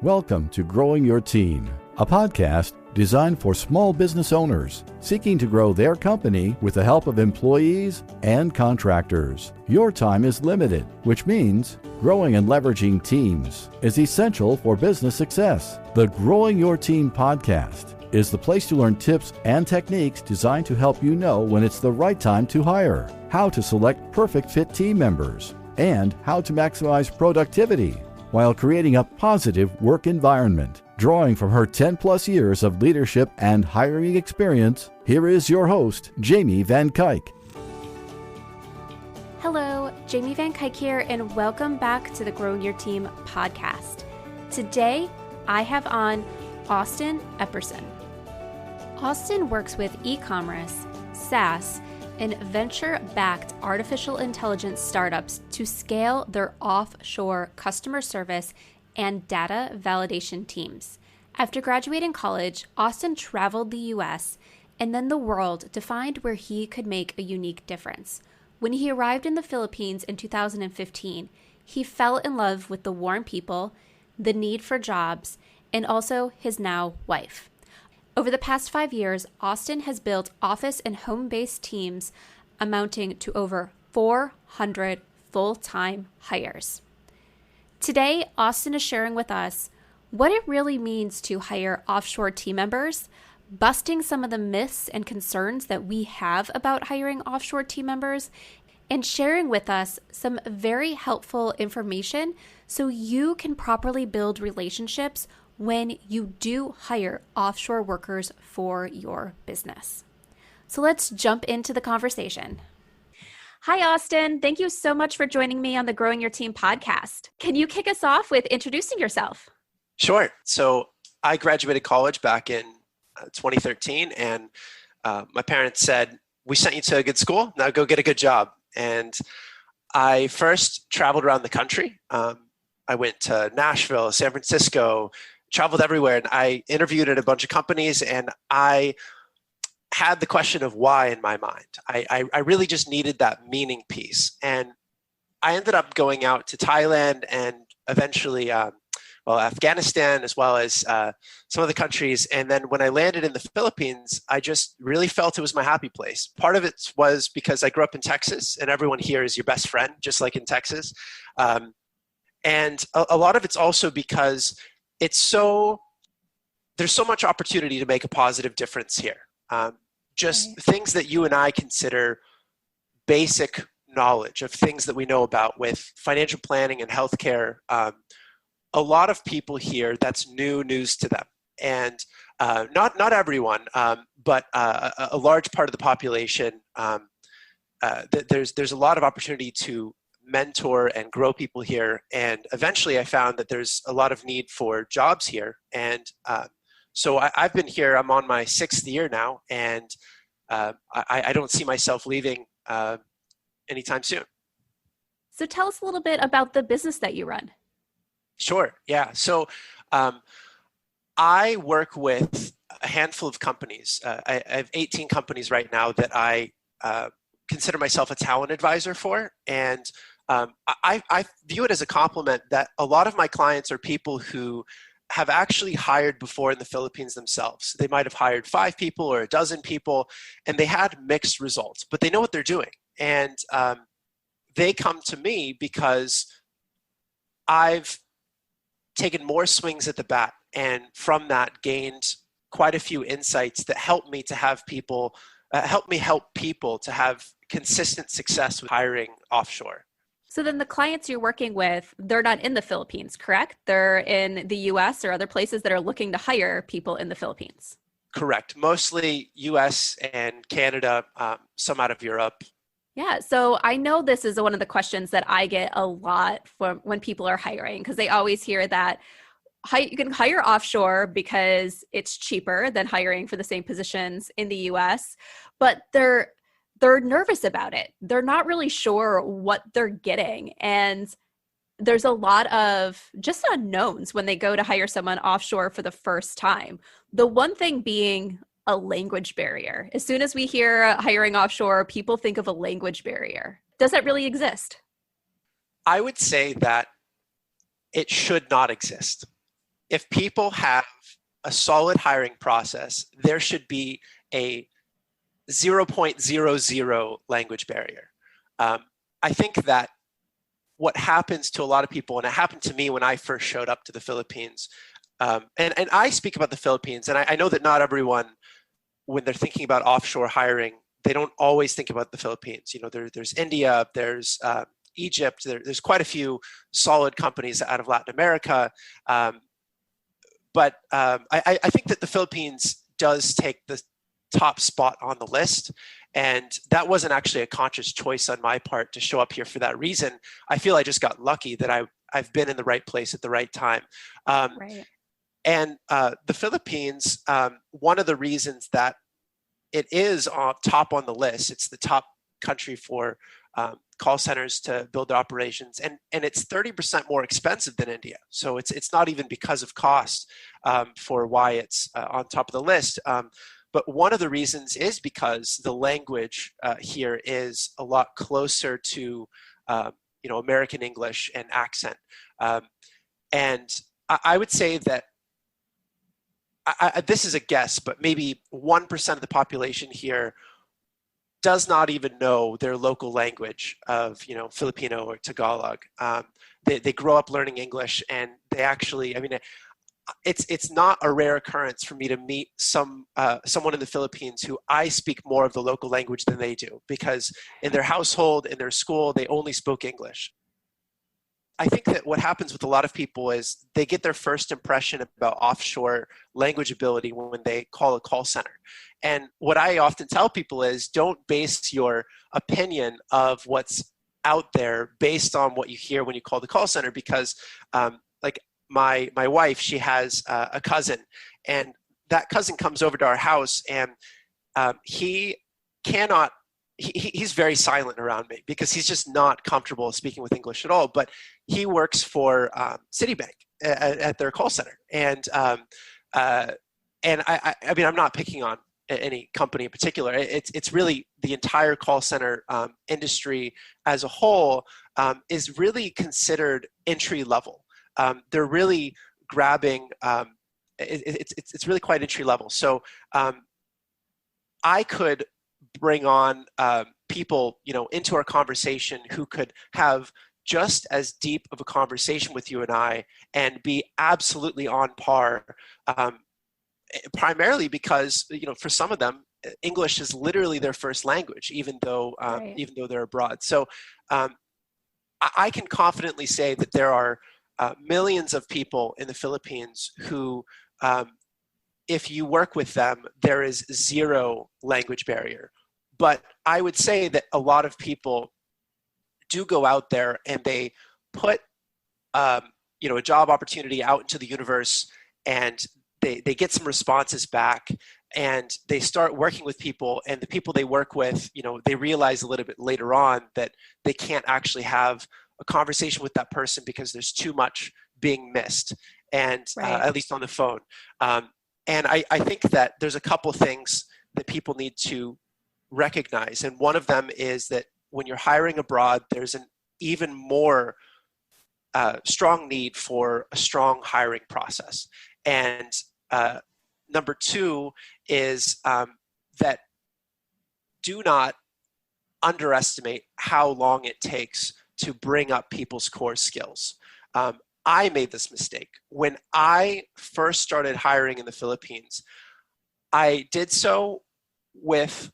Welcome to Growing Your Team, a podcast designed for small business owners seeking to grow their company with the help of employees and contractors. Your time is limited, which means growing and leveraging teams is essential for business success. The Growing Your Team podcast is the place to learn tips and techniques designed to help you know when it's the right time to hire, how to select perfect fit team members, and how to maximize productivity while creating a positive work environment. Drawing from her 10-plus years of leadership and hiring experience, here is your host, Jamie Van Kuyk. Hello, Jamie Van Kuyk here, and welcome back to the Growing Your Team podcast. Today, I have on Austin Epperson. Austin works with ecommerce, SaaS, and venture-backed artificial intelligence startups to scale their offshore customer service and data validation teams. After graduating college, Austin traveled the US and then the world to find where he could make a unique difference. When he arrived in the Philippines in 2015, he fell in love with the warm people, the need for jobs, and also his now wife. Over the past 5 years, Austin has built office and home-based teams amounting to over 400 full-time hires. Today, Austin is sharing with us what it really means to hire offshore team members, busting some of the myths and concerns that we have about hiring offshore team members, and sharing with us some very helpful information so you can properly build relationships when you do hire offshore workers for your business. So let's jump into the conversation. Hi, Austin. Thank you so much for joining me on the Growing Your Team podcast. Can you kick us off with introducing yourself? Sure. So I graduated college back in 2013, and my parents said, we sent you to a good school, now go get a good job. And I first traveled around the country. I went to Nashville, San Francisco, traveled everywhere, and I interviewed at a bunch of companies, and I had the question of why in my mind. I really just needed that meaning piece. And I ended up going out to Thailand and eventually, Afghanistan, as well as some other countries. And then when I landed in the Philippines, I just really felt it was my happy place. Part of it was because I grew up in Texas, and everyone here is your best friend, just like in Texas. And a lot of it's also because there's so much opportunity to make a positive difference here. Things that you and I consider basic knowledge of things that we know about with financial planning and healthcare. A lot of people here, that's news to them. And not everyone, but a large part of the population, there's a lot of opportunity to mentor and grow people here. And eventually I found that there's a lot of need for jobs here. And so I've been here, I'm on my 6th year now, and I don't see myself leaving anytime soon. So tell us a little bit about the business that you run. Sure, yeah. So I work with a handful of companies. I have 18 companies right now that I consider myself a talent advisor for. And I view it as a compliment that a lot of my clients are people who have actually hired before in the Philippines themselves. They might have hired 5 people or a dozen people, and they had mixed results, but they know what they're doing. And they come to me because I've taken more swings at the bat, and from that gained quite a few insights that help me to have people, help people to have consistent success with hiring offshore. So then the clients you're working with, they're not in the Philippines, correct? They're in the US or other places that are looking to hire people in the Philippines. Correct. Mostly US and Canada, some out of Europe. Yeah. So I know this is one of the questions that I get a lot from when people are hiring, because they always hear that you can hire offshore because it's cheaper than hiring for the same positions in the US, but they're nervous about it. They're not really sure what they're getting. And there's a lot of just unknowns when they go to hire someone offshore for the first time. The one thing being a language barrier. As soon as we hear hiring offshore, people think of a language barrier. Does that really exist? I would say that it should not exist. if people have a solid hiring process, there should be a 0.00 language barrier. I think that what happens to a lot of people, and it happened to me when I first showed up to the Philippines, and I speak about the Philippines, and I know that not everyone, when they're thinking about offshore hiring, they don't always think about the Philippines. There's India, there's Egypt, there's quite a few solid companies out of Latin America. But I think that the Philippines does take the top spot on the list. And that wasn't actually a conscious choice on my part to show up here for that reason. I feel I just got lucky that I've been in the right place at the right time. Right. And the Philippines, one of the reasons that it is top on the list, it's the top country for call centers to build their operations, and it's 30% more expensive than India. So it's not even because of cost for why it's on top of the list. But one of the reasons is because the language here is a lot closer to American English and accent. And I would say that this is a guess, but maybe 1% of the population here does not even know their local language of Filipino or Tagalog. They grow up learning English, and they actually, it's not a rare occurrence for me to meet someone in the Philippines who I speak more of the local language than they do, because in their household, in their school, they only spoke English. I think that what happens with a lot of people is they get their first impression about offshore language ability when they call a call center. And what I often tell people is, don't base your opinion of what's out there based on what you hear when you call the call center, because like my wife, she has a cousin, and that cousin comes over to our house, and he's very silent around me because he's just not comfortable speaking with English at all. But he works for Citibank at their call center, and I'm not picking on any company in particular. It's really the entire call center industry as a whole is really considered entry level. They're really grabbing. It's really quite entry level. So I could bring on people, into our conversation who could have just as deep of a conversation with you and I, and be absolutely on par. Primarily because, for some of them, English is literally their first language, even though they're abroad. So I can confidently say that there are millions of people in the Philippines who, if you work with them, there is zero language barrier. But I would say that a lot of people do go out there and they put, a job opportunity out into the universe, and they get some responses back, and they start working with people, and the people they work with, they realize a little bit later on that they can't actually have a conversation with that person because there's too much being missed, and right. At least on the phone. And I think that there's a couple things that people need to recognize. And one of them is that when you're hiring abroad, there's an even more strong need for a strong hiring process. And number two is that do not underestimate how long it takes to bring up people's core skills. I made this mistake. When I first started hiring in the Philippines, I did so with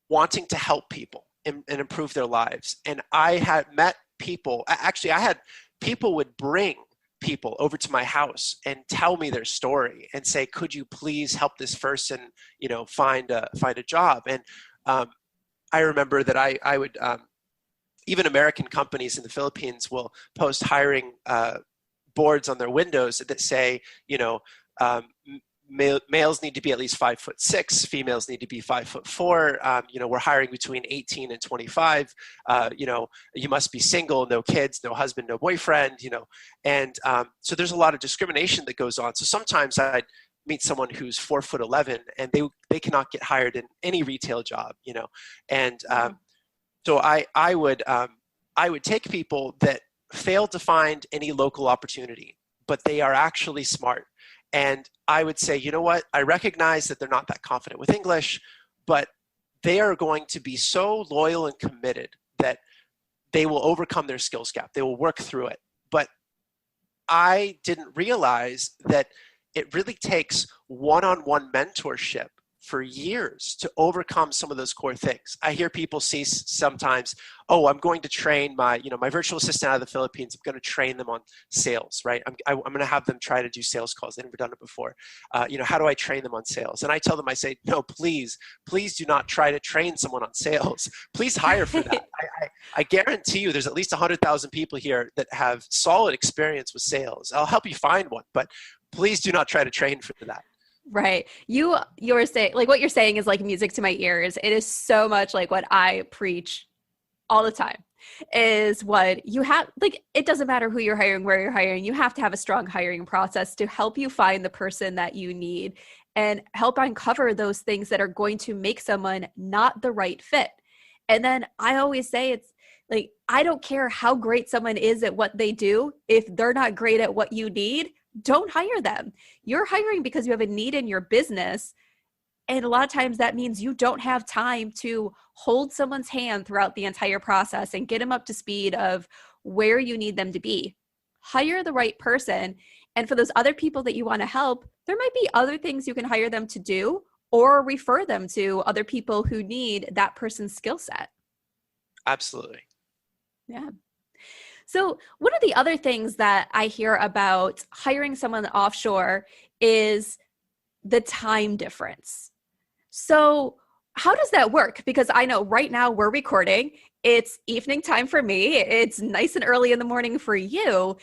wanting to help people and improve their lives. And I had met people, actually I had people would bring people over to my house and tell me their story and say, could you please help this person, find a job? And I remember that I would, even American companies in the Philippines will post hiring boards on their windows that say, males need to be at least 5'6", females need to be 5'4". We're hiring between 18 and 25. You must be single, no kids, no husband, no boyfriend. And so there's a lot of discrimination that goes on. So sometimes I'd meet someone who's 4'11", and they cannot get hired in any retail job. And so I would take people that failed to find any local opportunity, but they are actually smart. And I would say, you know what? I recognize that they're not that confident with English, but they are going to be so loyal and committed that they will overcome their skills gap. They will work through it. But I didn't realize that it really takes one-on-one mentorship for years to overcome some of those core things. I hear people say sometimes, oh, I'm going to train my virtual assistant out of the Philippines. I'm going to train them on sales, right? I'm going to have them try to do sales calls. They've never done it before. How do I train them on sales? And I tell them, I say, no, please do not try to train someone on sales. Please hire for that. I guarantee you there's at least 100,000 people here that have solid experience with sales. I'll help you find one, but please do not try to train for that. Right. You're saying, like, what you're saying is like music to my ears. It is so much like what I preach all the time, is what you have, like, it doesn't matter who you're hiring, where you're hiring. You have to have a strong hiring process to help you find the person that you need and help uncover those things that are going to make someone not the right fit. And then I always say, it's like, I don't care how great someone is at what they do. If they're not great at what you need, don't hire them. You're hiring because you have a need in your business. And a lot of times that means you don't have time to hold someone's hand throughout the entire process and get them up to speed of where you need them to be. Hire the right person. And for those other people that you want to help, there might be other things you can hire them to do, or refer them to other people who need that person's skill set. Absolutely. Yeah. So one of the other things that I hear about hiring someone offshore is the time difference. So how does that work? Because I know right now we're recording, it's evening time for me. It's nice and early in the morning for you.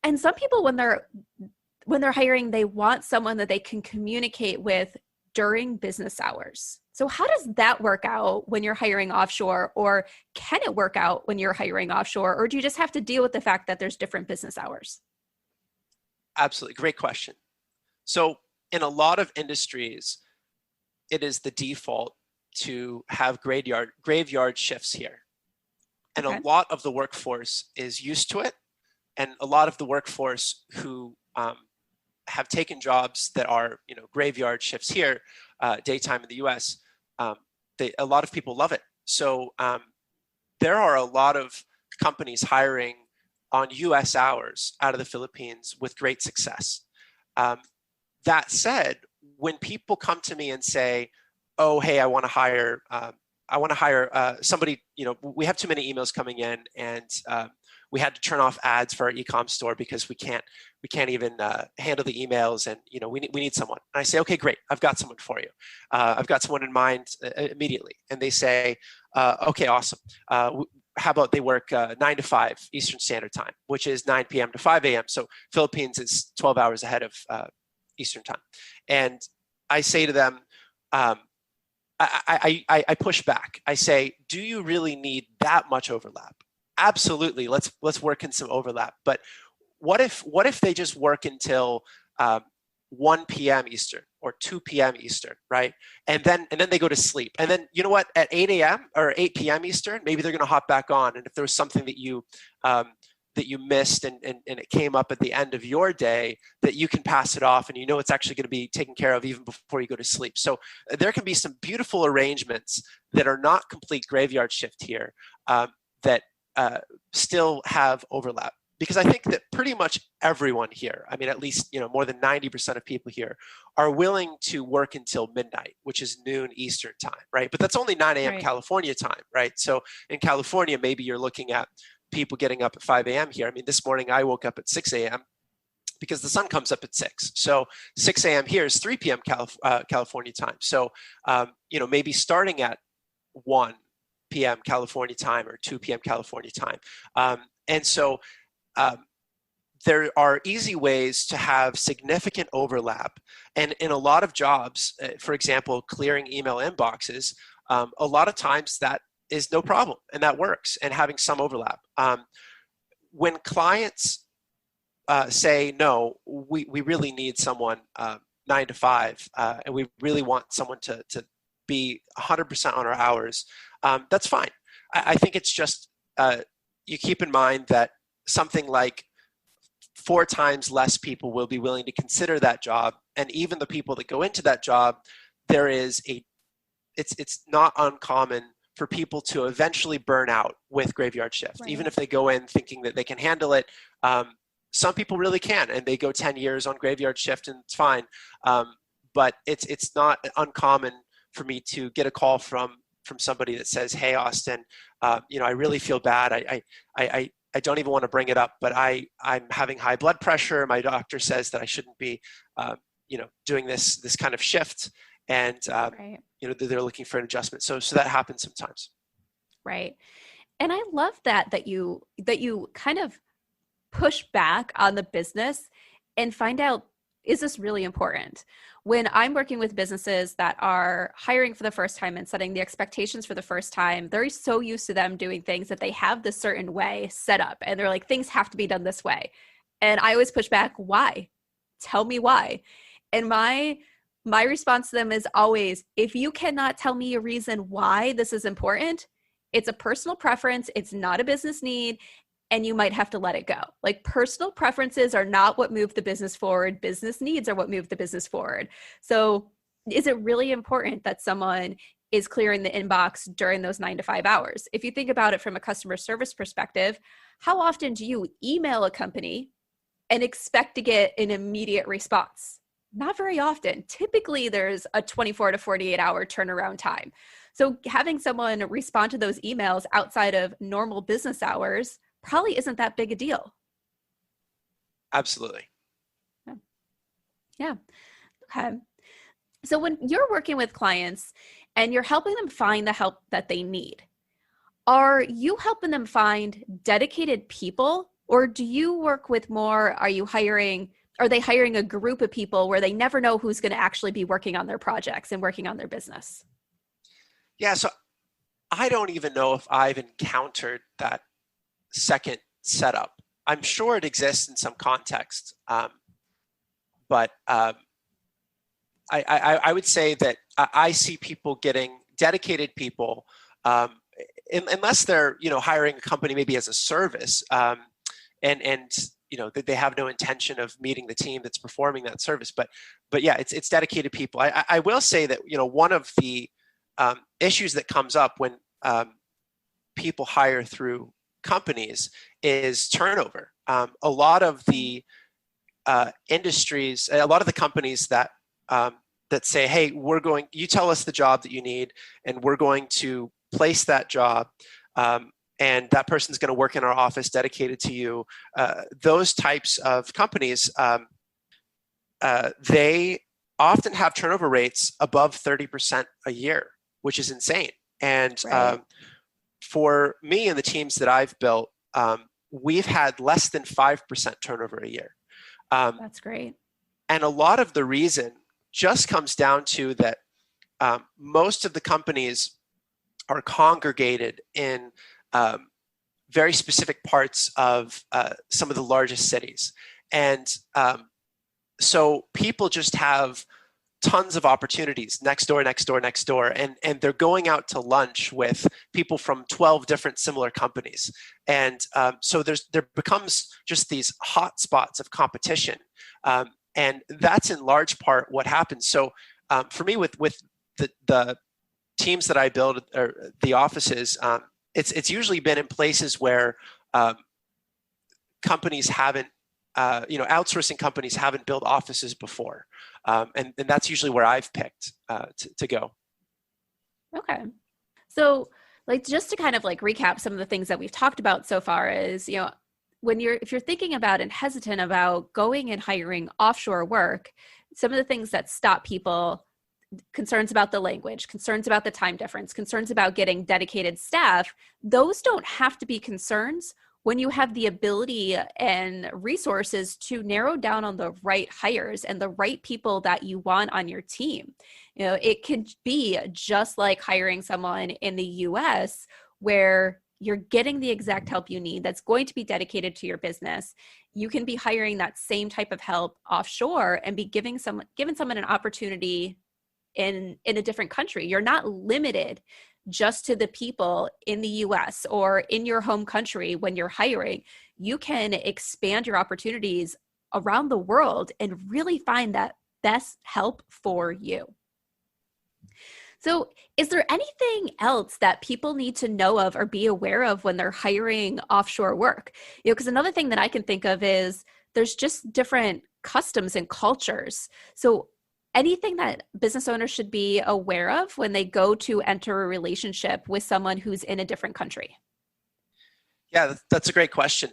And some people, when they're hiring, they want someone that they can communicate with during business hours. So how does that work out when you're hiring offshore, or can it work out when you're hiring offshore, or do you just have to deal with the fact that there's different business hours? Absolutely. Great question. So in a lot of industries, it is the default to have graveyard shifts here. And Okay. A lot of the workforce is used to it. And a lot of the workforce who have taken jobs that are, graveyard shifts here, daytime in the US, a lot of people love it. So there are a lot of companies hiring on US hours out of the Philippines with great success. That said, when people come to me and say, oh, hey, I want to hire somebody, we have too many emails coming in, and we had to turn off ads for our e-com store because we can't even handle the emails, and we need someone. And I say, okay, great, I've got someone for you. I've got someone in mind immediately. And they say, okay, awesome. How about they work 9 to 5 Eastern Standard Time, which is 9 p.m. to 5 a.m. So Philippines is 12 hours ahead of Eastern Time. And I say to them, I push back. I say, do you really need that much overlap? Absolutely. Let's work in some overlap. But what if they just work until 1 p.m. Eastern or 2 p.m. Eastern, right? And then they go to sleep. And then, you know what, at 8 a.m. or 8 p.m. Eastern, maybe they're going to hop back on. And if there was something that you missed and it came up at the end of your day, that you can pass it off, and it's actually going to be taken care of even before you go to sleep. So there can be some beautiful arrangements that are not complete graveyard shift here, that still have overlap. Because I think that pretty much everyone here, I mean, at least, more than 90% of people here are willing to work until midnight, which is noon Eastern time, right? But that's only 9 a.m. Right. California time, right? So in California, maybe you're looking at people getting up at 5 a.m. here. I mean, this morning I woke up at 6 a.m. because the sun comes up at 6. So 6 a.m. here is 3 p.m. California time. So, maybe starting at 1 p.m. California time or 2 p.m. California time. And so there are easy ways to have significant overlap. And in a lot of jobs, for example, clearing email inboxes, a lot of times that is no problem, and that works, and having some overlap. When clients say, no, we really need someone 9 to 5, and we really want someone to be 100% on our hours, that's fine. I think it's just, you keep in mind that something like 4 times less people will be willing to consider that job. And even the people that go into that job, it's not uncommon for people to eventually burn out with graveyard shift. Right. Even if they go in thinking that they can handle it, some people really can, and they go 10 years on graveyard shift and it's fine. But it's not uncommon for me to get a call from somebody that says, "Hey, Austin, I really feel bad. I don't even want to bring it up, but I'm having high blood pressure. My doctor says that I shouldn't be, doing this kind of shift." And, right. They're looking for an adjustment. So that happens sometimes. Right. And I love that you kind of push back on the business and find out, is this really important? When I'm working with businesses that are hiring for the first time and setting the expectations for the first time, they're so used to them doing things that they have this certain way set up. And they're like, things have to be done this way. And I always push back, why? Tell me why. And my response to them is always, if you cannot tell me a reason why this is important, it's a personal preference, it's not a business need, and you might have to let it go. Like, personal preferences are not what move the business forward. Business needs are what move the business forward. So is it really important that someone is clearing the inbox during those 9 to 5 hours? If you think about it from a customer service perspective, how often do you email a company and expect to get an immediate response? Not very often. Typically, there's a 24 to 48 hour turnaround time. So having someone respond to those emails outside of normal business hours probably isn't that big a deal. Absolutely. Yeah. Okay. So when you're working with clients and you're helping them find the help that they need, are you helping them find dedicated people, or do you work with more, are they hiring a group of people where they never know who's going to actually be working on their projects and working on their business? Yeah. So I don't even know if I've encountered that second setup. I'm sure it exists in some context, but I would say that I see people getting dedicated people, unless they're hiring a company maybe as a service, and that they have no intention of meeting the team that's performing that service. But yeah, it's dedicated people. I will say that one of the issues that comes up when people hire through companies is turnover. A lot of the industries, a lot of the companies that say, "Hey, you tell us the job that you need, and we're going to place that job, and that person's going to work in our office dedicated to you." Those types of companies, they often have turnover rates above 30% a year, which is insane. And right. For me and the teams that I've built, we've had less than 5% turnover a year. That's great. And a lot of the reason just comes down to that most of the companies are congregated in very specific parts of some of the largest cities. And so people just have tons of opportunities next door, and they're going out to lunch with people from 12 different similar companies. And so there becomes just these hot spots of competition. And that's in large part what happens. So for me, with the teams that I build, or the offices, it's usually been in places where companies haven't, outsourcing companies haven't built offices before. And that's usually where I've picked to go. Okay. So just to kind of recap some of the things that we've talked about so far is, if you're thinking about and hesitant about going and hiring offshore work, some of the things that stop people: concerns about the language, concerns about the time difference, concerns about getting dedicated staff. Those don't have to be concerns when you have the ability and resources to narrow down on the right hires and the right people that you want on your team. It could be just like hiring someone in the US where you're getting the exact help you need that's going to be dedicated to your business. You can be hiring that same type of help offshore and be giving someone an opportunity in a different country. You're not limited just to the people in the US or in your home country when you're hiring. You can expand your opportunities around the world and really find that best help for you. So is there anything else that people need to know of or be aware of when they're hiring offshore work? Because another thing that I can think of is there's just different customs and cultures. So anything that business owners should be aware of when they go to enter a relationship with someone who's in a different country? Yeah, that's a great question.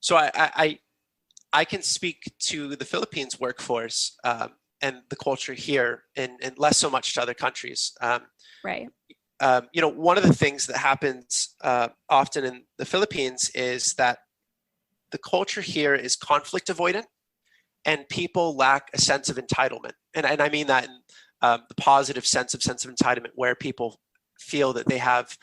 So I can speak to the Philippines workforce and the culture here, and less so much to other countries. Right. One of the things that happens often in the Philippines is that the culture here is conflict avoidant, and people lack a sense of entitlement. And I mean that in the positive sense of entitlement, where people feel that they have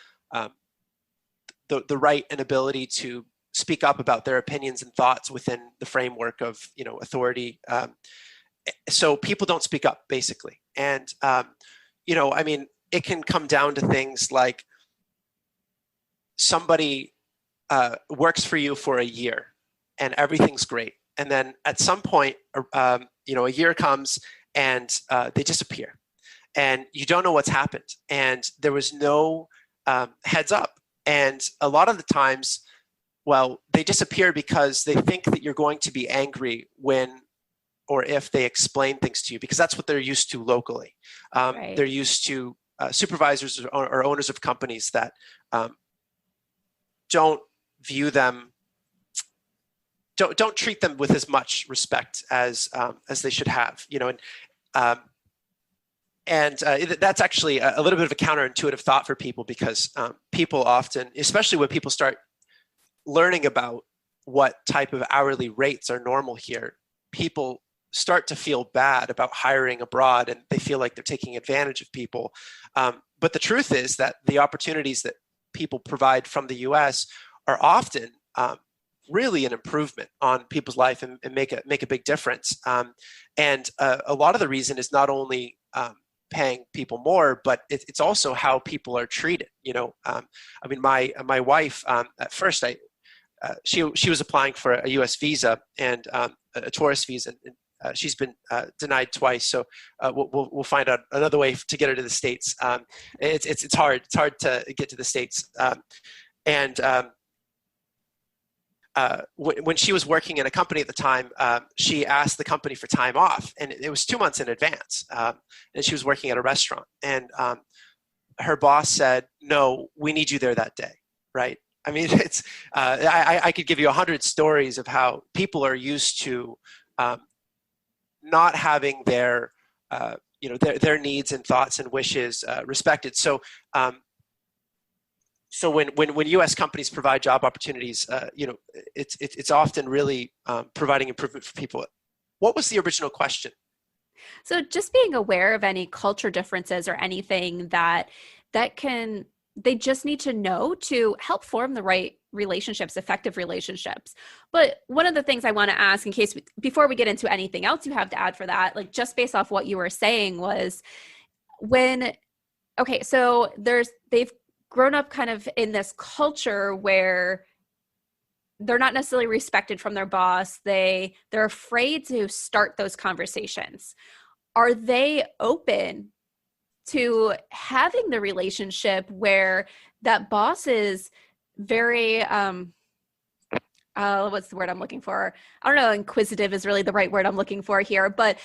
the right and ability to speak up about their opinions and thoughts within the framework of authority. So people don't speak up, basically. And it can come down to things like somebody works for you for a year and everything's great, and then at some point a year comes and they disappear, and you don't know what's happened, and there was no heads up. And a lot of the times, they disappear because they think that you're going to be angry when or if they explain things to you, because that's what they're used to locally. Right. They're used to supervisors or owners of companies that don't view them, don't treat them with as much respect as they should have. That's actually a little bit of a counterintuitive thought for people, because people often, especially when people start learning about what type of hourly rates are normal here, people start to feel bad about hiring abroad, and they feel like they're taking advantage of people. But the truth is that the opportunities that people provide from the US are often really an improvement on people's life and make a big difference. And a lot of the reason is not only paying people more, but it's also how people are treated. My wife, at first, she was applying for a U.S. visa and a tourist visa. And she's been denied twice, so we'll find out another way to get her to the States. It's hard to get to the States. When she was working in a company at the time, she asked the company for time off, and it was 2 months in advance. And she was working at a restaurant, and her boss said, "No, we need you there that day." Right? I mean, it's I could give you 100 stories of how people are used to not having their their needs and thoughts and wishes respected. So when U.S. companies provide job opportunities, it's often really providing improvement for people. What was the original question? So just being aware of any culture differences or anything that they just need to know to help form the right relationships, effective relationships. But one of the things I want to ask, before we get into anything else you have to add for that, like just based off what you were saying, was so they've grown up kind of in this culture where they're not necessarily respected from their boss. They're afraid to start those conversations. Are they open to having the relationship where that boss is very, what's the word I'm looking for? I don't know, inquisitive is really the right word I'm looking for here, but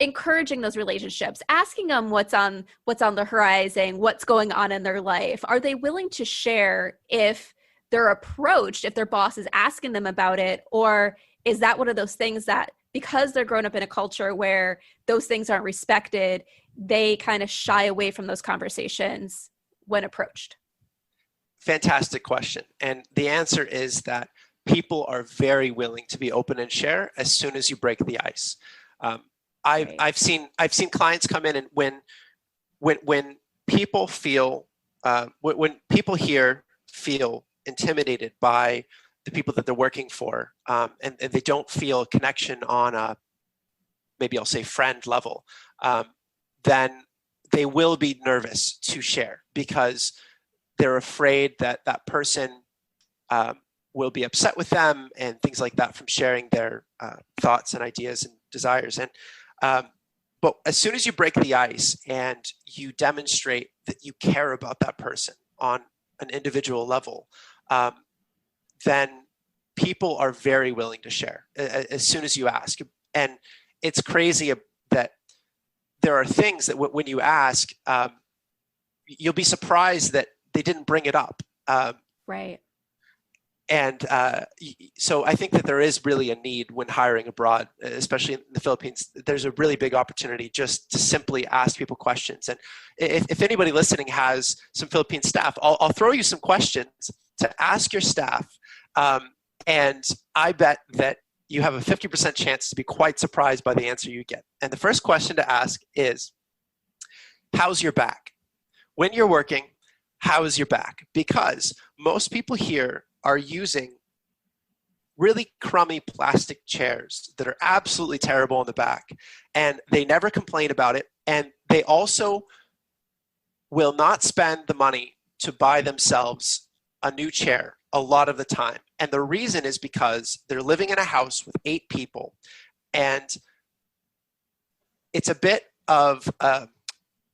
encouraging those relationships, asking them what's on the horizon, what's going on in their life. Are they willing to share if they're approached, if their boss is asking them about it? Or is that one of those things that, because they're grown up in a culture where those things aren't respected, they kind of shy away from those conversations when approached? Fantastic question. And the answer is that people are very willing to be open and share as soon as you break the ice. I've seen clients come in, and when people feel when people here feel intimidated by the people that they're working for, and they don't feel a connection on a, maybe I'll say, friend level, then they will be nervous to share because they're afraid that that person will be upset with them and things like that from sharing their thoughts and ideas and desires. And but as soon as you break the ice and you demonstrate that you care about that person on an individual level, then people are very willing to share as soon as you ask. And it's crazy that there are things that when you ask, you'll be surprised that they didn't bring it up. Right. And so I think that there is really a need when hiring abroad, especially in the Philippines. There's a really big opportunity just to simply ask people questions. And if anybody listening has some Philippine staff, I'll throw you some questions to ask your staff. And I bet that you have a 50% chance to be quite surprised by the answer you get. And the first question to ask is, how's your back? When you're working, how is your back? Because most people here are using really crummy plastic chairs that are absolutely terrible in the back, and they never complain about it. And they also will not spend the money to buy themselves a new chair a lot of the time. And the reason is because they're living in a house with 8 people, and it's a bit of a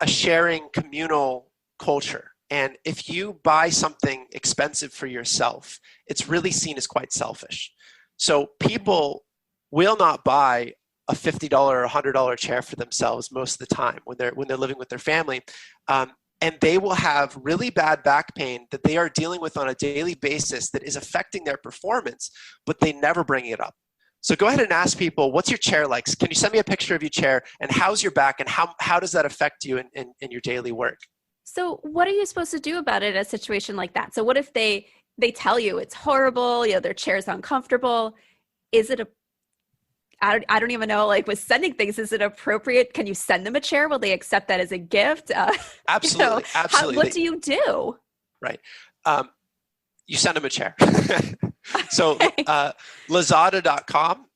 sharing communal culture. And if you buy something expensive for yourself, it's really seen as quite selfish. So people will not buy a $50 or $100 chair for themselves most of the time when they're living with their family. And they will have really bad back pain that they are dealing with on a daily basis that is affecting their performance, but they never bring it up. So go ahead and ask people, what's your chair like? Can you send me a picture of your chair? And how's your back? And how does that affect you in your daily work? So what are you supposed to do about it in a situation like that? So what if they tell you it's horrible, their chair's uncomfortable? Is it I don't even know, like with sending things, is it appropriate? Can you send them a chair? Will they accept that as a gift? Absolutely. Absolutely. What do you do? Right. You send them a chair. So Lazada.com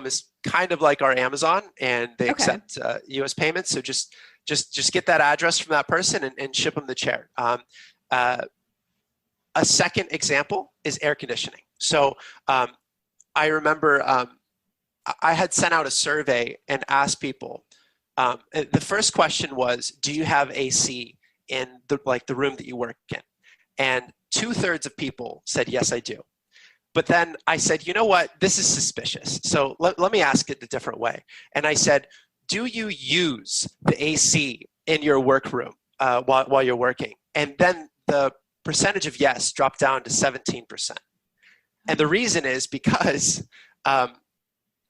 is kind of like our Amazon, and they accept US payments. So just get that address from that person and ship them the chair. A second example is air conditioning. So I remember I had sent out a survey and asked people. The first question was, "Do you have AC in the room that you work in?" And 2/3 of people said, "Yes, I do." But then I said, "You know what? This is suspicious. So let me ask it a different way." And I said, "Do you use the AC in your workroom while you're working?" And then the percentage of yes dropped down to 17%. And the reason is because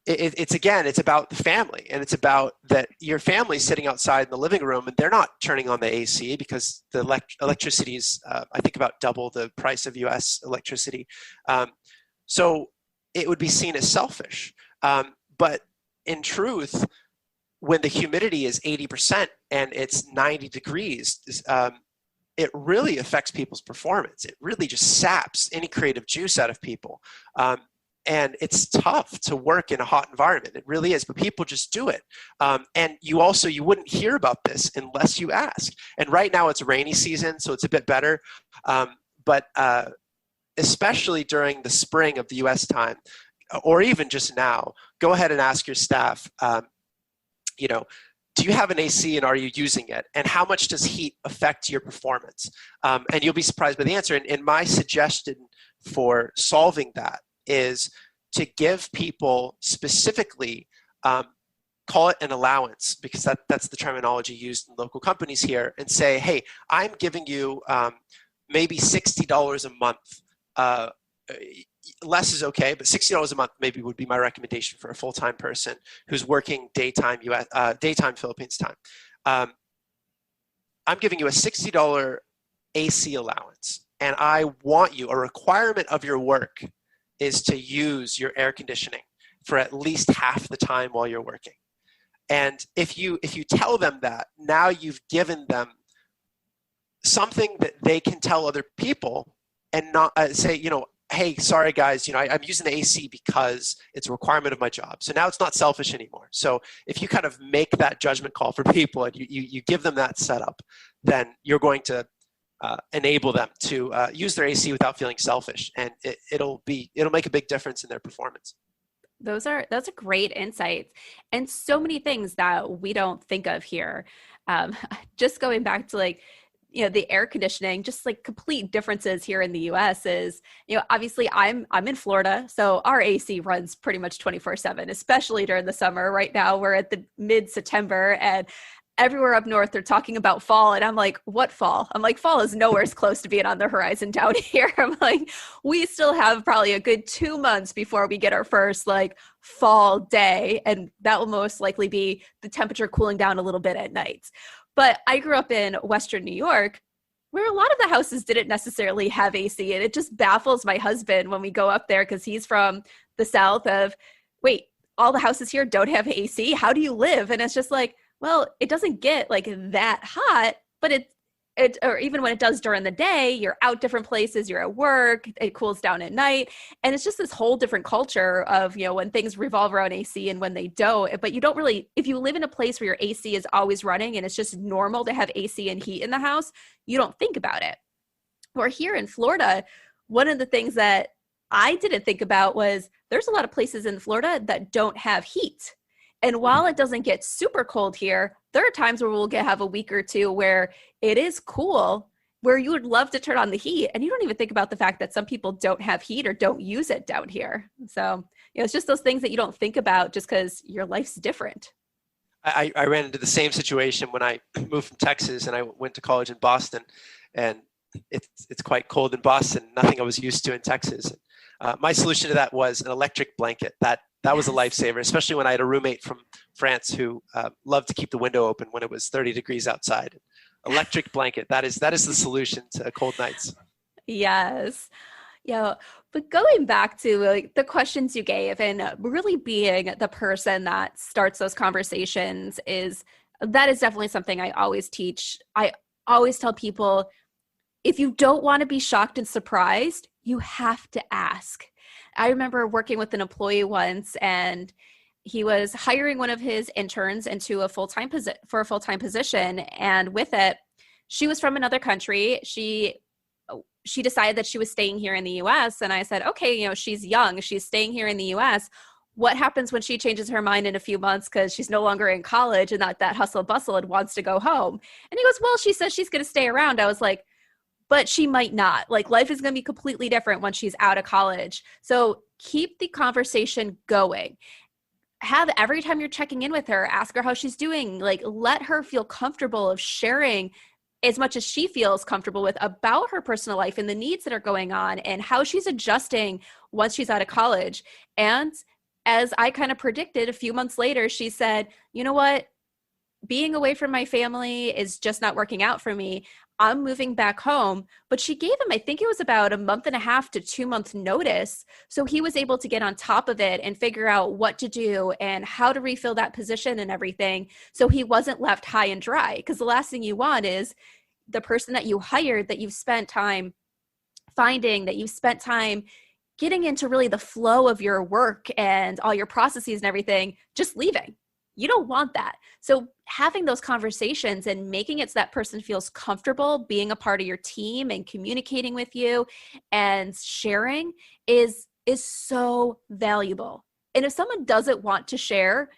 it's about the family, and it's about that your family's sitting outside in the living room and they're not turning on the AC because the electricity is, I think, about double the price of US electricity. So it would be seen as selfish. But in truth, when the humidity is 80% and it's 90 degrees, it really affects people's performance. It really just saps any creative juice out of people. And it's tough to work in a hot environment. It really is, but people just do it. And you wouldn't hear about this unless you ask. And right now it's rainy season, so it's a bit better. But especially during the spring of the US time, or even just now, go ahead and ask your staff, do you have an AC and are you using it? And how much does heat affect your performance? And you'll be surprised by the answer. And my suggestion for solving that is to give people specifically, call it an allowance, because that's the terminology used in local companies here, and say, hey, I'm giving you maybe $60 a month. Less is okay, but $60 a month maybe would be my recommendation for a full-time person who's working daytime Philippines time. I'm giving you a $60 AC allowance, and I want you, a requirement of your work is to use your air conditioning for at least half the time while you're working. And if you tell them that, now you've given them something that they can tell other people and not say, hey, sorry guys, I'm using the AC because it's a requirement of my job. So now it's not selfish anymore. So if you kind of make that judgment call for people and you give them that setup, then you're going to enable them to use their AC without feeling selfish, and it'll make a big difference in their performance. That's a great insight, and so many things that we don't think of here. Just going back to the air conditioning, just like complete differences here in the US is, obviously I'm in Florida, so our AC runs pretty much 24/7, especially during the summer. Right now we're at the mid-September, and everywhere up north they're talking about fall, and I'm like, what fall? I'm like, fall is nowhere as close to being on the horizon down here. I'm like, we still have probably a good 2 months before we get our first fall day, and that will most likely be the temperature cooling down a little bit at night. But I grew up in Western New York, where a lot of the houses didn't necessarily have AC, and it just baffles my husband when we go up there, because he's from the South, of, wait, all the houses here don't have AC? How do you live? And it's just like, well, it doesn't get that hot, but or even when it does during the day, you're out different places, you're at work, it cools down at night. And it's just this whole different culture of, when things revolve around AC and when they don't. But you don't really, if you live in a place where your AC is always running and it's just normal to have AC and heat in the house, you don't think about it. Or here in Florida, one of the things that I didn't think about was there's a lot of places in Florida that don't have heat. And while it doesn't get super cold here, there are times where we'll have a week or two where it is cool, where you would love to turn on the heat, and you don't even think about the fact that some people don't have heat or don't use it down here. So, it's just those things that you don't think about just because your life's different. I ran into the same situation when I moved from Texas and I went to college in Boston, and it's quite cold in Boston, nothing I was used to in Texas. My solution to that was an electric blanket. That was a lifesaver, especially when I had a roommate from France who loved to keep the window open when it was 30 degrees outside. Electric blanket, that is the solution to cold nights. Yes. Yeah. But going back to the questions you gave, and really being the person that starts those conversations, that is definitely something I always teach. I always tell people, if you don't want to be shocked and surprised, you have to ask. I remember working with an employee once, and he was hiring one of his interns into a full-time position. And with it, she was from another country. She decided that she was staying here in the US. And I said, okay, she's young. She's staying here in the US. What happens when she changes her mind in a few months because she's no longer in college and not that hustle bustle and wants to go home? And he goes, well, she says she's going to stay around. I was like, but she might not. Life is going to be completely different once she's out of college. So keep the conversation going. Have, every time you're checking in with her, ask her how she's doing. Let her feel comfortable of sharing as much as she feels comfortable with about her personal life and the needs that are going on and how she's adjusting once she's out of college. And as I kind of predicted, a few months later, she said, you know what? Being away from my family is just not working out for me. I'm moving back home. But she gave him, I think it was about 1.5 to 2 month notice. So he was able to get on top of it and figure out what to do and how to refill that position and everything. So he wasn't left high and dry, because the last thing you want is the person that you hired, that you've spent time finding, that you've spent time getting into really the flow of your work and all your processes and everything, just leaving. You don't want that. So having those conversations and making it so that person feels comfortable being a part of your team and communicating with you and sharing is so valuable. And if someone doesn't want to share,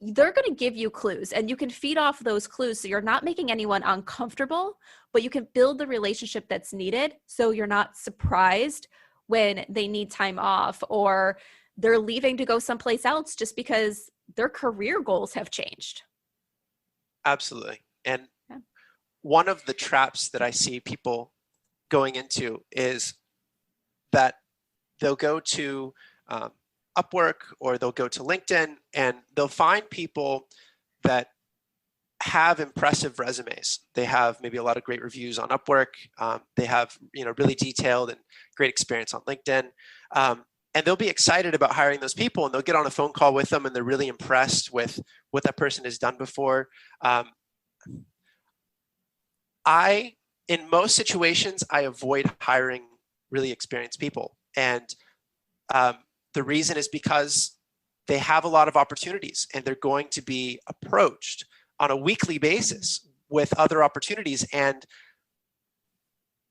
they're going to give you clues, and you can feed off those clues so you're not making anyone uncomfortable, but you can build the relationship that's needed so you're not surprised when they need time off or they're leaving to go someplace else just because their career goals have changed. Absolutely. And one of the traps that I see people going into is that they'll go to Upwork or they'll go to LinkedIn and they'll find people that have impressive resumes. They have maybe a lot of great reviews on Upwork. They have really detailed and great experience on LinkedIn. And they'll be excited about hiring those people, and they'll get on a phone call with them and they're really impressed with what that person has done before. In most situations, I avoid hiring really experienced people. And the reason is because they have a lot of opportunities, and they're going to be approached on a weekly basis with other opportunities. And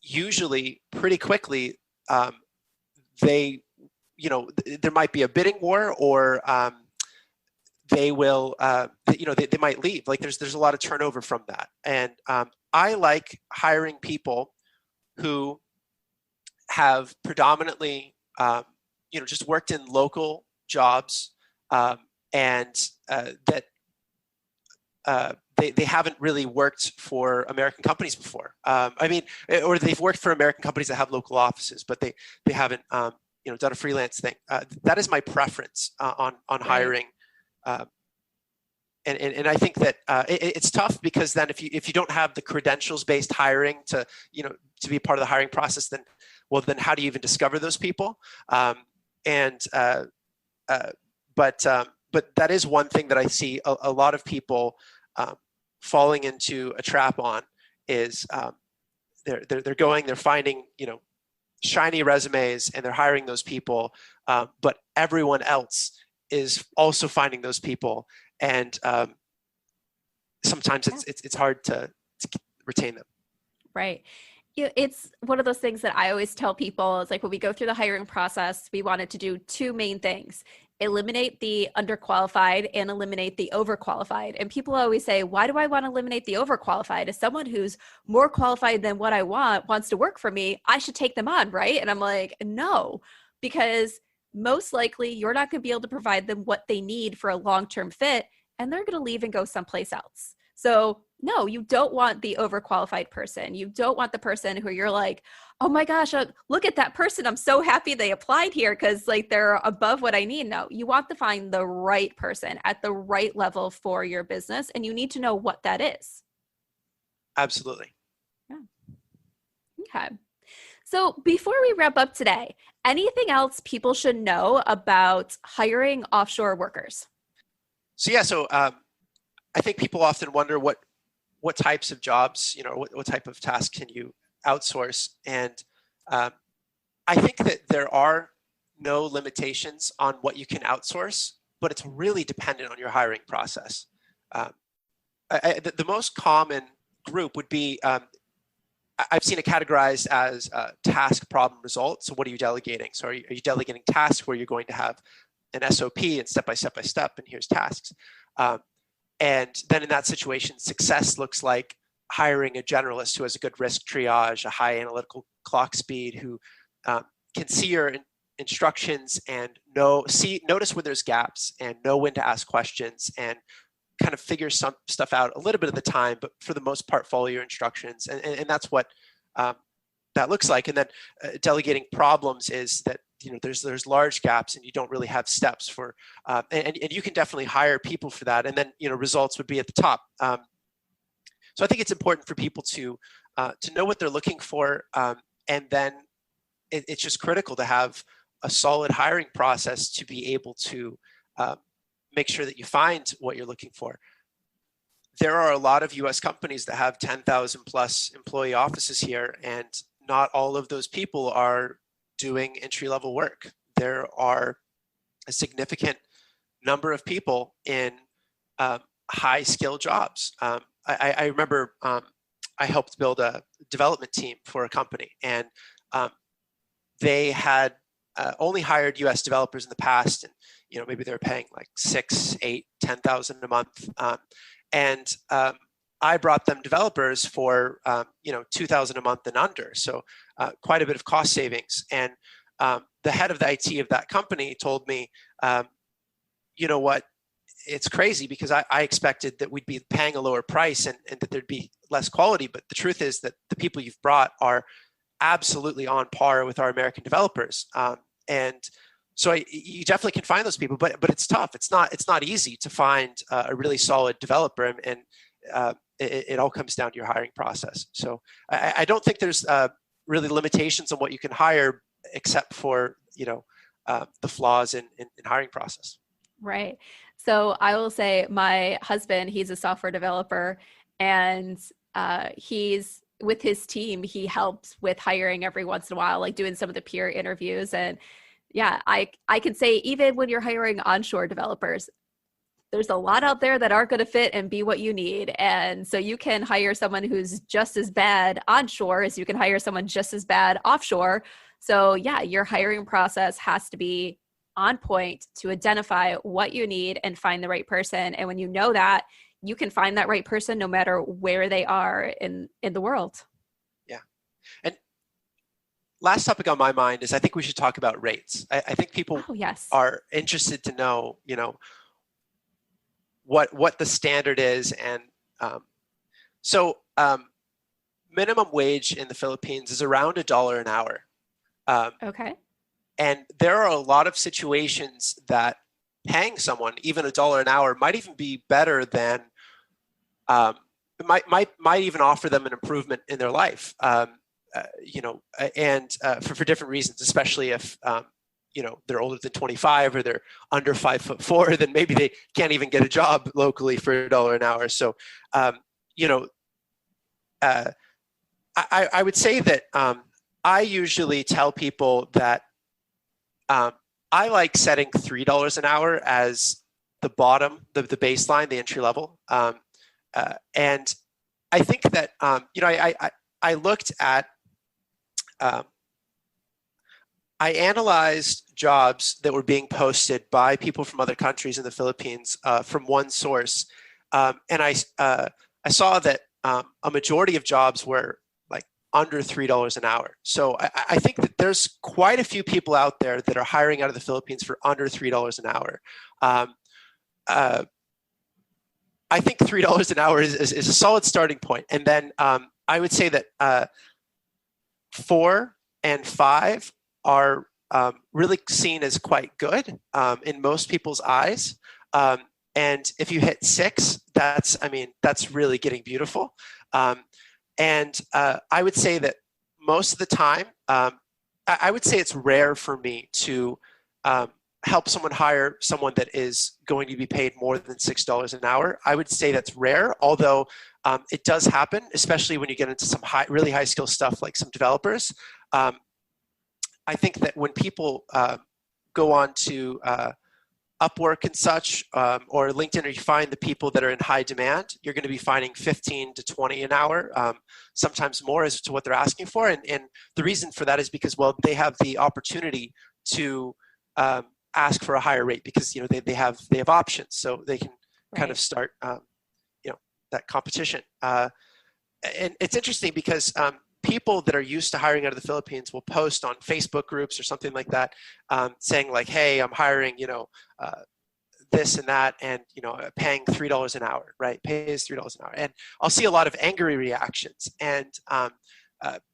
usually pretty quickly, there might be a bidding war, or they will, they might leave. Like there's a lot of turnover from that. And I like hiring people who have predominantly, just worked in local jobs, and that they haven't really worked for American companies before. Or they've worked for American companies that have local offices, but they haven't done a freelance thing. That is my preference on hiring. And I think that it's tough, because then if you don't have the credentials-based hiring to be part of the hiring process, then how do you even discover those people? But that is one thing that I see a lot of people falling into a trap on, is they're finding shiny resumes, and they're hiring those people, but everyone else is also finding those people, and sometimes it's hard to retain them. Right. It's one of those things that I always tell people. It's like, when we go through the hiring process, we wanted to do two main things: eliminate the underqualified and eliminate the overqualified. And people always say, why do I want to eliminate the overqualified? As someone who's more qualified than what I wants to work for me, I should take them on, right? And I'm like, no, because most likely you're not going to be able to provide them what they need for a long-term fit, and they're going to leave and go someplace else. So no, you don't want the overqualified person. You don't want the person who you're like, oh my gosh, look at that person. I'm so happy they applied here because like they're above what I need. No, you want to find the right person at the right level for your business, and you need to know what that is. Absolutely. Yeah. Okay. So before we wrap up today, anything else people should know about hiring offshore workers? So I think people often wonder what types of jobs, what type of tasks can you outsource? And I think that there are no limitations on what you can outsource, but it's really dependent on your hiring process. The most common group would be, I've seen it categorized as task, problem, result. So what are you delegating? So are you delegating tasks where you're going to have an SOP and step by step, and here's tasks. And then in that situation, success looks like hiring a generalist who has a good risk triage, a high analytical clock speed, who can see your instructions and notice where there's gaps and know when to ask questions, and kind of figure some stuff out a little bit of the time, but for the most part, follow your instructions. And that's what that looks like. And then delegating problems is that there's large gaps, and you don't really have steps for, and you can definitely hire people for that. And then results would be at the top. So I think it's important for people to know what they're looking for, and then it's just critical to have a solid hiring process to be able to make sure that you find what you're looking for. There are a lot of U.S. companies that have 10,000 plus employee offices here, and not all of those people are doing entry-level work. There are a significant number of people in high-skill jobs. I remember I helped build a development team for a company, and they had only hired U.S. developers in the past, and maybe they were paying like 6, 8, 10,000 a month, and I brought them developers for 2,000 a month and under, so quite a bit of cost savings. And the head of the IT of that company told me, you know what, it's crazy, because I expected that we'd be paying a lower price and that there'd be less quality, but the truth is that the people you've brought are absolutely on par with our American developers. And so you definitely can find those people, but it's tough. It's not easy to find a really solid developer, and it all comes down to your hiring process. So I don't think there's really limitations on what you can hire, except for the flaws in hiring process. Right. So I will say, my husband, he's a software developer, and he's with his team, he helps with hiring every once in a while, like doing some of the peer interviews. And yeah, I can say even when you're hiring onshore developers, there's a lot out there that aren't going to fit and be what you need. And so you can hire someone who's just as bad onshore as you can hire someone just as bad offshore. So yeah, your hiring process has to be on point to identify what you need and find the right person. And when you know that, you can find that right person no matter where they are in the world. Yeah. And last topic on my mind is I think we should talk about rates. I think people are interested to know, what the standard is. And minimum wage in the Philippines is around $1 an hour. Okay. And there are a lot of situations that paying someone even $1 an hour might even be better than, might even offer them an improvement in their life, for different reasons, especially if, they're older than 25 or they're under 5'4", then maybe they can't even get a job locally for $1 an hour. So, I would say that I usually tell people that I like setting $3 an hour as the bottom, the baseline, the entry level. And I think that, I looked at, I analyzed jobs that were being posted by people from other countries in the Philippines from one source. And I saw that a majority of jobs were like under $3 an hour. So I think that there's quite a few people out there that are hiring out of the Philippines for under $3 an hour. I think $3 an hour is a solid starting point. And then I would say that 4 and 5 are really seen as quite good in most people's eyes. And if you hit 6, that's really getting beautiful. And I would say that most of the time, I would say it's rare for me to help someone hire someone that is going to be paid more than $6 an hour. I would say that's rare, although it does happen, especially when you get into some really high skill stuff like some developers. I think that when people go on to Upwork and such, or LinkedIn, or you find the people that are in high demand, you're going to be finding 15 to 20 an hour, sometimes more as to what they're asking for. And the reason for that is because, well, they have the opportunity to ask for a higher rate because, they have options, so they can kind of start, that competition. And it's interesting because people that are used to hiring out of the Philippines will post on Facebook groups or something like that, saying like, hey, I'm hiring, this and that, and, paying $3 an hour, right? Pays $3 an hour. And I'll see a lot of angry reactions, and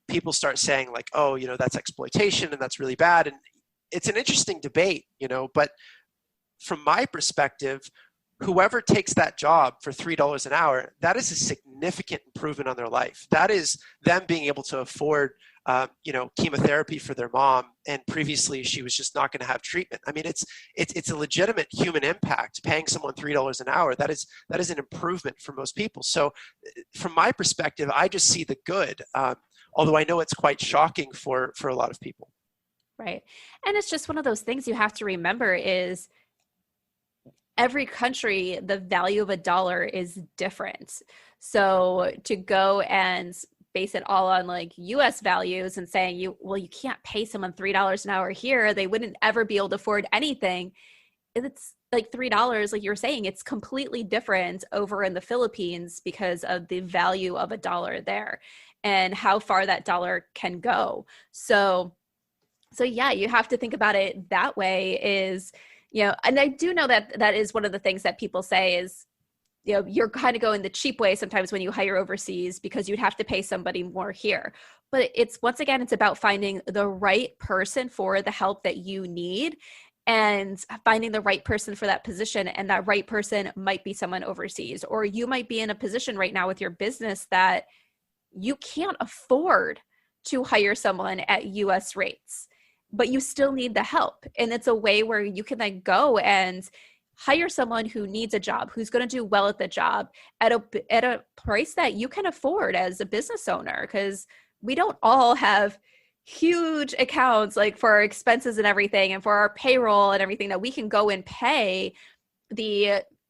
people start saying like, oh, that's exploitation and that's really bad. And it's an interesting debate, but from my perspective, whoever takes that job for $3 an hour, that is a significant improvement on their life. That is them being able to afford, chemotherapy for their mom, and previously she was just not going to have treatment. I mean, it's a legitimate human impact. Paying someone $3 an hour, that is an improvement for most people. So, from my perspective, I just see the good, although I know it's quite shocking for a lot of people. Right, and it's just one of those things you have to remember is, every country, the value of $1 is different. So to go and base it all on like US values and saying you can't pay someone $3 an hour here, they wouldn't ever be able to afford anything. It's like $3, like you were saying, it's completely different over in the Philippines because of the value of $1 there and how far that dollar can go. So yeah, you have to think about it that way is, and I do know that is one of the things that people say is, you're kind of going the cheap way sometimes when you hire overseas because you'd have to pay somebody more here. But it's about finding the right person for the help that you need and finding the right person for that position. And that right person might be someone overseas, or you might be in a position right now with your business that you can't afford to hire someone at US rates, but you still need the help. And it's a way where you can then go and hire someone who needs a job, who's going to do well at the job at a price that you can afford as a business owner, because we don't all have huge accounts like for our expenses and everything and for our payroll and everything that we can go and pay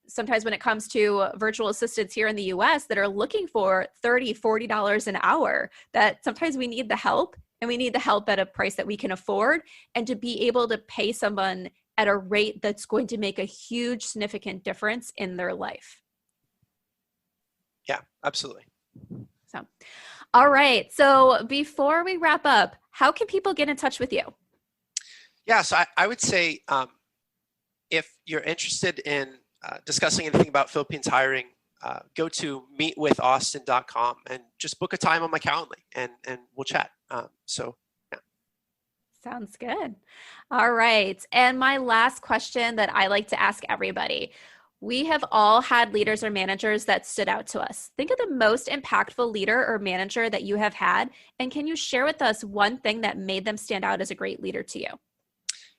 sometimes when it comes to virtual assistants here in the US that are looking for $30, $40 an hour, that sometimes we need the help, and we need the help at a price that we can afford, and to be able to pay someone at a rate that's going to make a huge significant difference in their life. Yeah, absolutely. So, all right. So before we wrap up, how can people get in touch with you? Yeah, so I would say if you're interested in discussing anything about Philippines hiring, go to meetwithaustin.com and just book a time on my Calendly, and we'll chat. So, yeah. Sounds good. All right. And my last question that I like to ask everybody. We have all had leaders or managers that stood out to us. Think of the most impactful leader or manager that you have had, and can you share with us one thing that made them stand out as a great leader to you?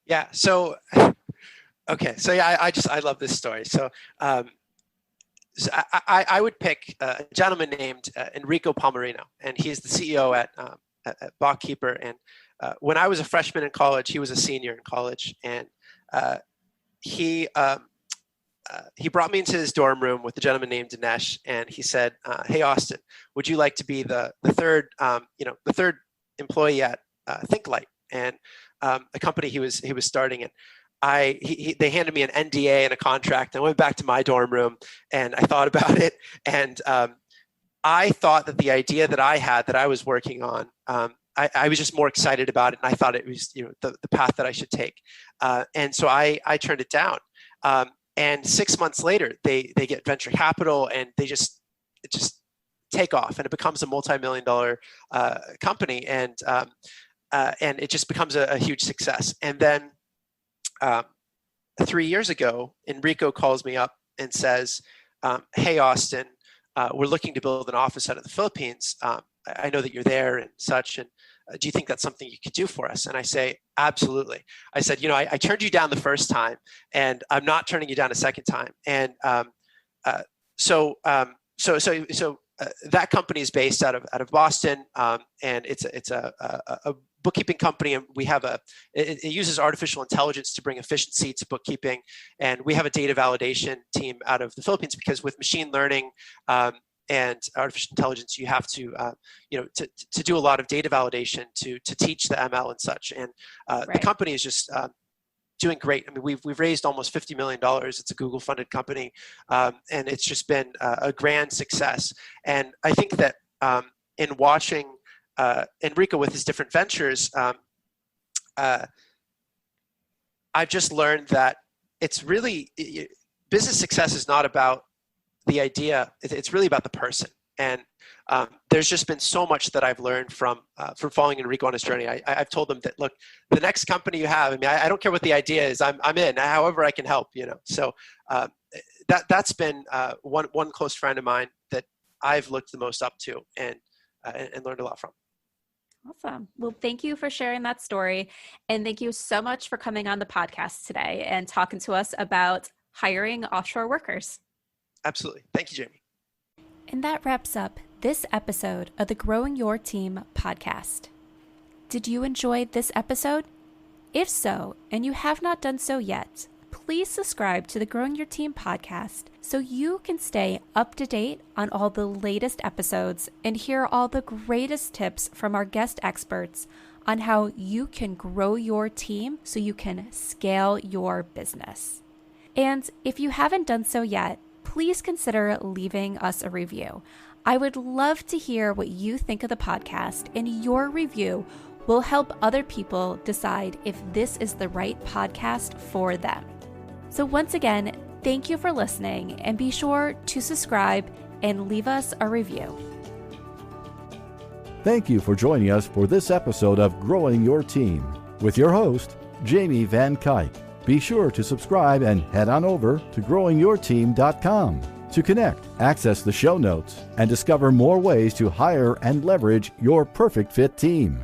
Yeah. So, okay. So yeah, I love this story. So, I would pick a gentleman named Enrico Palmerino, and he's the CEO at BotKeeper. And when I was a freshman in college, he was a senior in college, and he brought me into his dorm room with a gentleman named Dinesh, and he said, "Hey Austin, would you like to be the third employee at ThinkLight?" And a company he was starting in. They handed me an NDA and a contract. I went back to my dorm room and I thought about it, and I thought that the idea that I had, that I was working on, I was just more excited about it, and I thought it was the path that I should take, and so I turned it down. And 6 months later, they get venture capital, and it just take off, and it becomes a multi-million-dollar company, and it just becomes a huge success. And then 3 years ago, Enrico calls me up and says, "Hey Austin, we're looking to build an office out of the Philippines. I know that you're there and such, and do you think that's something you could do for us?" And I say, "Absolutely." I said, I turned you down the first time, and I'm not turning you down a second time. And so that company is based out of Boston, and it's a bookkeeping company, and we have it uses artificial intelligence to bring efficiency to bookkeeping, and we have a data validation team out of the Philippines, because with machine learning and artificial intelligence, you have to to do a lot of data validation to teach the ML and such. And Right. The company is just doing great. I mean, we've raised almost $50 million. It's a Google funded company, and it's just been a grand success. And I think that in watching Enrico with his different ventures, I've just learned that it's really, business success is not about the idea, it's really about the person. And there's just been so much that I've learned from following Enrico on his journey. I've told him that, look, the next company you have, I mean, I don't care what the idea is, I'm in, however I can help, So that's been one close friend of mine that I've looked the most up to and learned a lot from. Awesome. Well, thank you for sharing that story. And thank you so much for coming on the podcast today and talking to us about hiring offshore workers. Absolutely. Thank you, Jamie. And that wraps up this episode of the Growing Your Team podcast. Did you enjoy this episode? If so, and you have not done so yet, please subscribe to the Growing Your Team podcast so you can stay up to date on all the latest episodes and hear all the greatest tips from our guest experts on how you can grow your team so you can scale your business. And if you haven't done so yet, please consider leaving us a review. I would love to hear what you think of the podcast, and your review will help other people decide if this is the right podcast for them. So once again, thank you for listening, and be sure to subscribe and leave us a review. Thank you for joining us for this episode of Growing Your Team with your host, Jamie Van Kuyk. Be sure to subscribe and head on over to growingyourteam.com to connect, access the show notes, and discover more ways to hire and leverage your perfect fit team.